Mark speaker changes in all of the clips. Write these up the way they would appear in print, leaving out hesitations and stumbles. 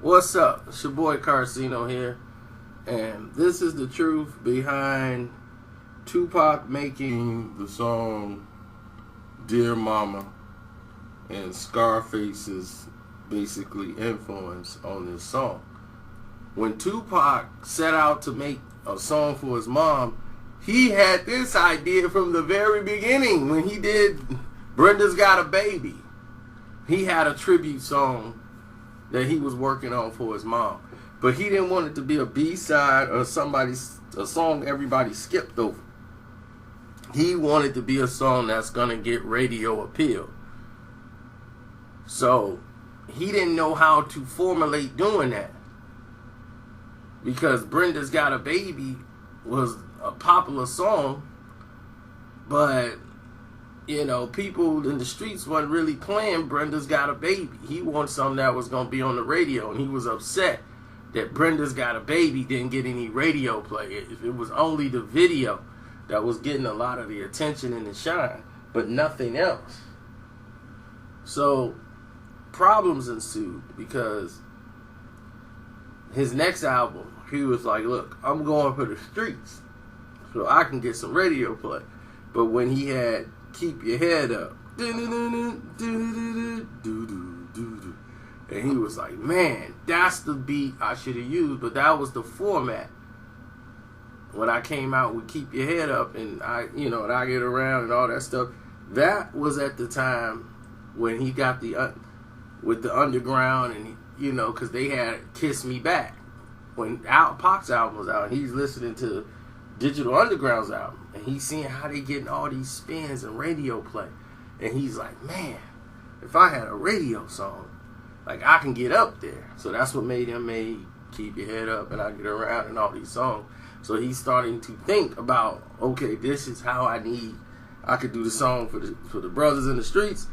Speaker 1: What's up? It's your boy Carcino here, and this is the truth behind Tupac making the song Dear Mama and Scarface's basically influence on this song. When Tupac set out to make a song for his mom, he had this idea from the very beginning. When he did Brenda's Got a Baby, he had a tribute song that he was working on for his mom. But he didn't want it to be a B-side or a song everybody skipped over. He wanted to be a song that's going to get radio appeal. So he didn't know how to formulate doing that, because Brenda's Got a Baby was a popular song, but people in the streets weren't really playing Brenda's Got a Baby. He wanted something that was going to be on the radio, and he was upset that Brenda's Got a Baby didn't get any radio play. It was only the video that was getting a lot of the attention and the shine, but nothing else. So problems ensued, because his next album, he was like, look, I'm going for the streets so I can get some radio play. But when he had Keep Your Head Up, and he was like, man, that's the beat I should have used, but that was the format when I came out with Keep Your Head Up and I Get Around and all that stuff. That was at the time when he got with the underground, and because they had Kiss Me Back when Pac's album was out, and he's listening to Digital Underground's album, and he's seeing how they getting all these spins and radio play, and he's like, man, if I had a radio song, like, I can get up there. So that's what made him make Keep Your Head Up and I Get Around and all these songs. So he's starting to think about, okay, this is how I could do the song for the brothers in the streets,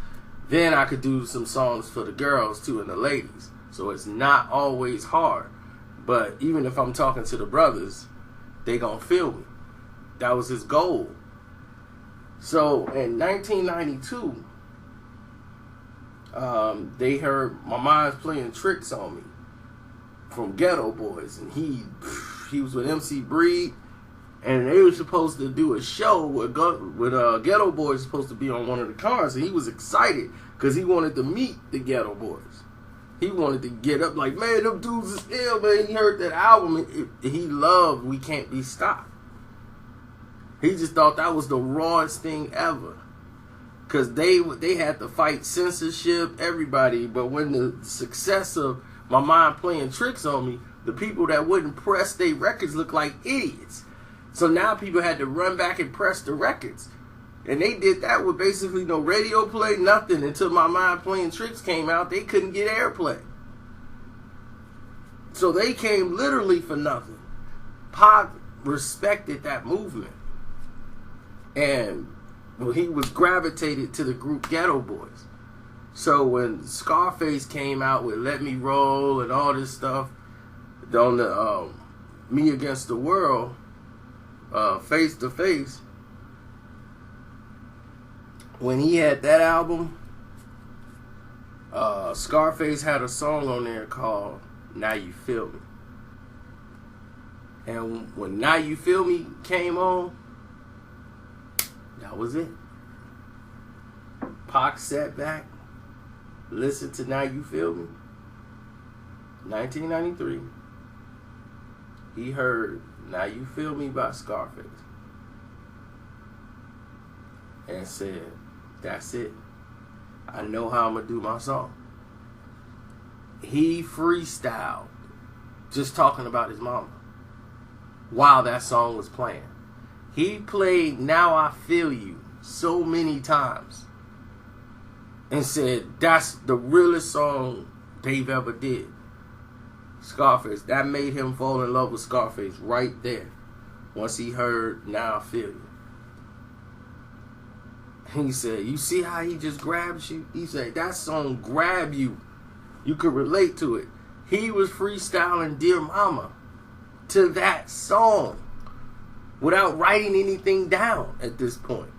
Speaker 1: then I could do some songs for the girls too and the ladies. So it's not always hard, but even if I'm talking to the brothers, they gonna feel me. That was his goal. So in 1992, they heard My Mind's Playing Tricks on Me from Ghetto Boys, and he was with MC Breed, and they were supposed to do a show with Ghetto Boys supposed to be on one of the cars, and he was excited because he wanted to meet the Ghetto Boys. He wanted to get up like, man, them dudes is ill, man. He heard that album, he loved We Can't Be Stopped. He just thought that was the rawest thing ever, because they had to fight censorship, everybody. But when the success of My Mind Playing Tricks on Me, the people that wouldn't press their records looked like idiots. So now people had to run back and press the records. And they did that with basically no radio play, nothing, until My Mind Playing Tricks came out. They couldn't get airplay. So they came literally for nothing. Pac respected that movement. And he was gravitated to the group Ghetto Boys. So when Scarface came out with Let Me Roll and all this stuff on the Me Against the World, Face to Face, when he had that album, Scarface had a song on there called Now You Feel Me. And when Now You Feel Me came on, that was it. Pac sat back, listened to Now You Feel Me. 1993, he heard Now You Feel Me by Scarface and said, that's it. I know how I'm going to do my song. He freestyled just talking about his mama while that song was playing. He played Now I Feel You so many times and said, that's the realest song they've ever did. Scarface, that made him fall in love with Scarface right there once he heard Now I Feel You. He said, you see how he just grabs you? He said, that song grabbed you. You could relate to it. He was freestyling Dear Mama to that song without writing anything down at this point,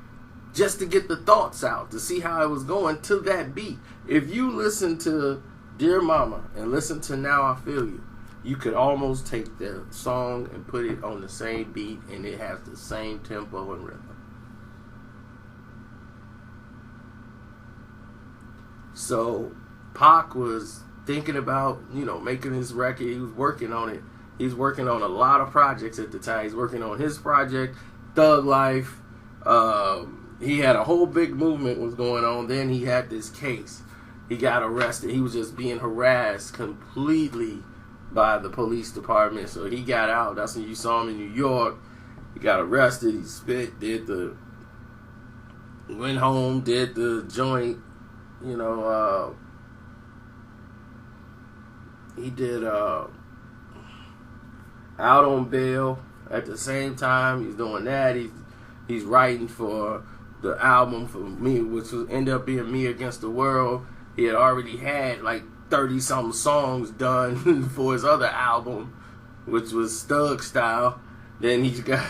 Speaker 1: just to get the thoughts out, to see how it was going to that beat. If you listen to Dear Mama and listen to Now I Feel You, you could almost take the song and put it on the same beat, and it has the same tempo and rhythm. So Pac was thinking about, making his record. He was working on it. He's working on a lot of projects at the time. He's working on his project, Thug Life. He had a whole big movement was going on. Then he had this case. He got arrested. He was just being harassed completely by the police department. So he got out. That's when you saw him in New York. He got arrested. He spit, went home, did the joint. He did out on bail. At the same time, he's doing that. He's writing for the album for Me, which would end up being Me Against the World. He had already had like 30-something songs done for his other album, which was Thug Style. Then he's got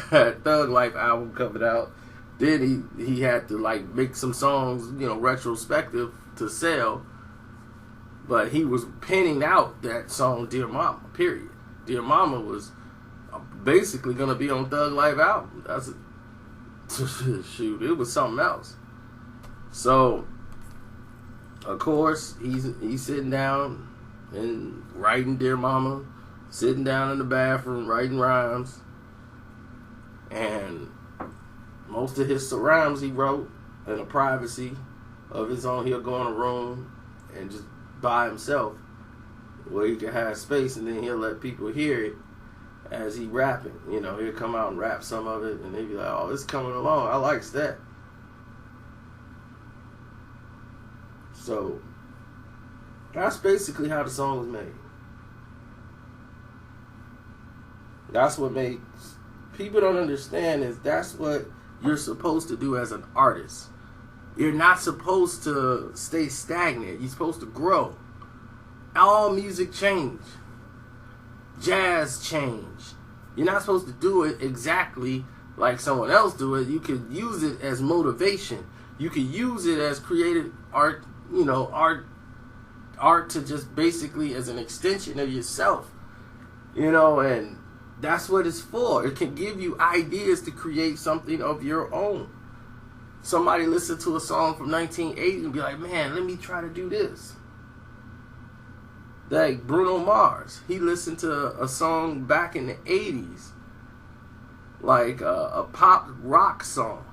Speaker 1: Thug Life album coming out. Then he had to like make some songs, retrospective to sell. But he was penning out that song Dear Mama, period. Dear Mama was basically going to be on Thug Life album. Shoot, it was something else. So, of course, he's sitting down and writing Dear Mama, sitting down in the bathroom, writing rhymes. And most of his rhymes he wrote in the privacy of his own. He'll go in a room and just by himself where he can have space, and then he'll let people hear it as he rapping. He'll come out and rap some of it, and they'll be like, oh, it's coming along. I likes that. So that's basically how the song was made. That's what makes people don't understand is that's what you're supposed to do as an artist. You're not supposed to stay stagnant. You're supposed to grow. All music change. Jazz change. You're not supposed to do it exactly like someone else do it. You could use it as motivation. You could use it as creative art, art to just basically as an extension of yourself. And that's what it's for. It can give you ideas to create something of your own. Somebody listen to a song from 1980 and be like, man, let me try to do this. Like Bruno Mars, he listened to a song back in the 80s, like a pop rock song.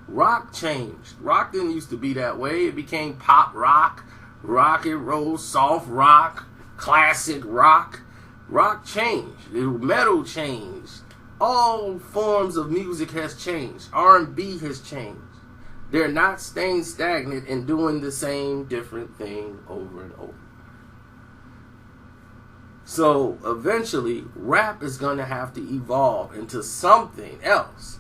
Speaker 1: Rock changed. Rock didn't used to be that way. It became pop rock, rock and roll, soft rock, classic rock. Rock changed. Metal changed. All forms of music has changed. R&B has changed. They're not staying stagnant and doing the same different thing over and over. So eventually, rap is going to have to evolve into something else.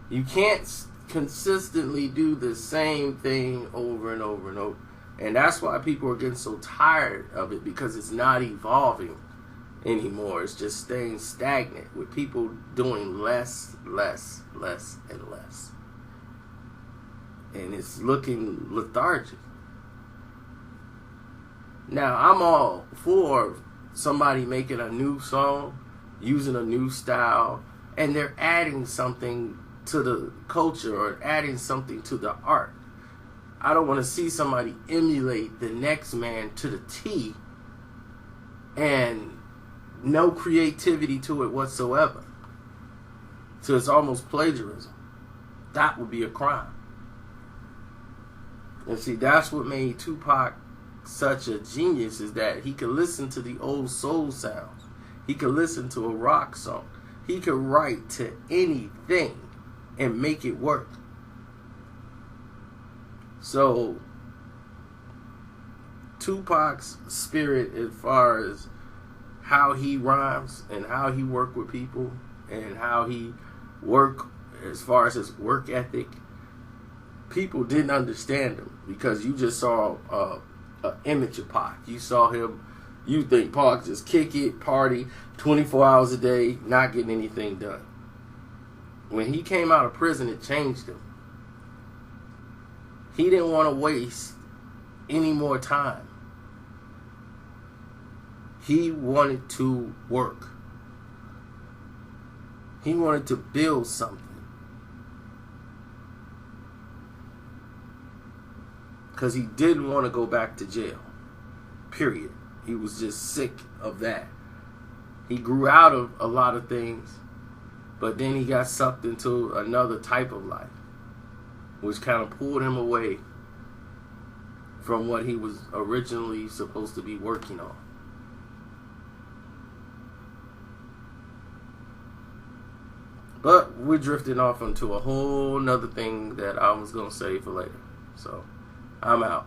Speaker 1: You can't consistently do the same thing over and over and over. And that's why people are getting so tired of it, because it's not evolving anymore. It's just staying stagnant with people doing less, and less. And it's looking lethargic. Now, I'm all for somebody making a new song, using a new style, and they're adding something to the culture or adding something to the art. I don't want to see somebody emulate the next man to the T and no creativity to it whatsoever. So it's almost plagiarism. That would be a crime. And see, that's what made Tupac such a genius, is that he could listen to the old soul sounds. He could listen to a rock song. He could write to anything and make it work. So Tupac's spirit, as far as how he rhymes and how he work with people and how he work as far as his work ethic, people didn't understand him because you just saw an image of Pac. You saw him, you think Pac just kick it, party 24 hours a day, not getting anything done. When he came out of prison, it changed him. He didn't want to waste any more time. He wanted to work. He wanted to build something. Because he didn't want to go back to jail. Period. He was just sick of that. He grew out of a lot of things, but then he got sucked into another type of life, which kind of pulled him away from what he was originally supposed to be working on. But we're drifting off into a whole nother thing that I was going to save for later. So, I'm out.